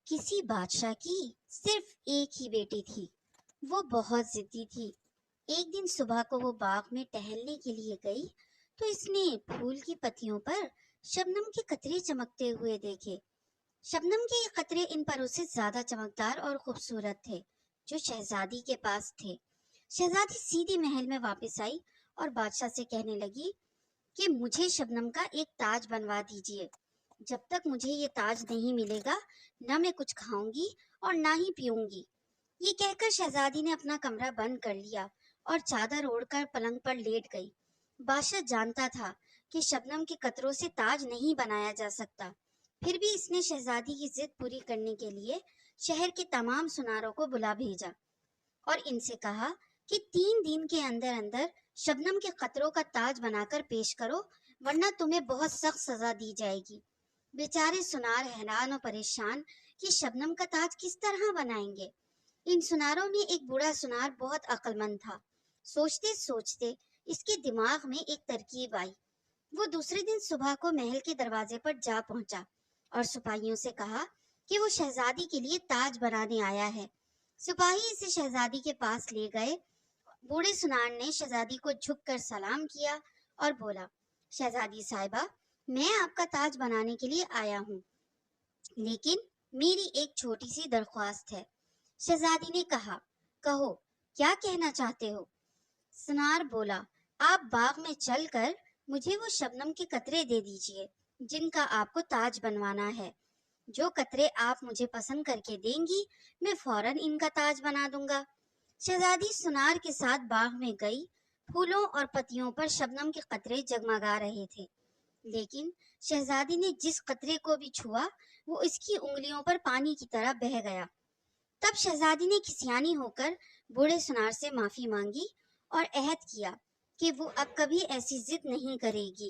کسی بادشاہ کی صرف ایک ہی بیٹی تھی۔ وہ بہت ضدی تھی۔ ایک دن صبح کو وہ باغ میں ٹہلنے کے لیے گئی تو اس نے پھول کی پتیوں پر شبنم کے قطرے چمکتے ہوئے دیکھے۔ شبنم کے یہ قطرے ان پروں سے زیادہ چمکدار اور خوبصورت تھے جو شہزادی کے پاس تھے۔ شہزادی سیدھی محل میں واپس آئی اور بادشاہ سے کہنے لگی کہ مجھے شبنم کا ایک تاج بنوا دیجیے۔ جب تک مجھے یہ تاج نہیں ملے گا نہ میں کچھ کھاؤں گی اور نہ ہی پیوں گی۔ یہ کہہ کر شہزادی نے اپنا کمرہ بند کر لیا اور چادر اوڑھ کر پلنگ پر لیٹ گئی۔ بادشاہ جانتا تھا کہ شبنم کے قطروں سے تاج نہیں بنایا جا سکتا، پھر بھی اس نے شہزادی کی ضد پوری کرنے کے لیے شہر کے تمام سناروں کو بلا بھیجا اور ان سے کہا کہ 3 دن کے اندر اندر شبنم کے قطروں کا تاج بنا کر پیش کرو ورنہ تمہیں بہت سخت سزا دی جائے گی۔ بیچارے سنار حیران اور پریشان کہ شبنم کا تاج کس طرح بنائیں گے۔ ان سناروں میں ایک بوڑھا سنار بہت عقل مند تھا۔ سوچتے سوچتے اس کے دماغ میں ایک ترکیب آئی۔ وہ دوسرے دن صبح کو محل کے دروازے پر جا پہنچا اور سپاہیوں سے کہا کہ وہ شہزادی کے لیے تاج بنانے آیا ہے۔ سپاہی اسے شہزادی کے پاس لے گئے۔ بوڑھے سنار نے شہزادی کو جھک کر سلام کیا اور بولا، شہزادی صاحبہ، میں آپ کا تاج بنانے کے لیے آیا ہوں، لیکن میری ایک چھوٹی سی درخواست ہے۔ شہزادی نے کہا، کہو کیا کہنا چاہتے ہو؟ سنار بولا، آپ باغ میں چل کر مجھے وہ شبنم کے قطرے دے دیجئے جن کا آپ کو تاج بنوانا ہے۔ جو قطرے آپ مجھے پسند کر کے دیں گی میں فوراً ان کا تاج بنا دوں گا۔ شہزادی سنار کے ساتھ باغ میں گئی۔ پھولوں اور پتیوں پر شبنم کے قطرے جگمگا رہے تھے، لیکن شہزادی نے جس قطرے کو بھی چھوا وہ اس کی انگلیوں پر پانی کی طرح بہہ گیا۔ تب شہزادی نے کھسیانی ہو کر بوڑھے سنار سے معافی مانگی اور عہد کیا کہ وہ اب کبھی ایسی ضد نہیں کرے گی۔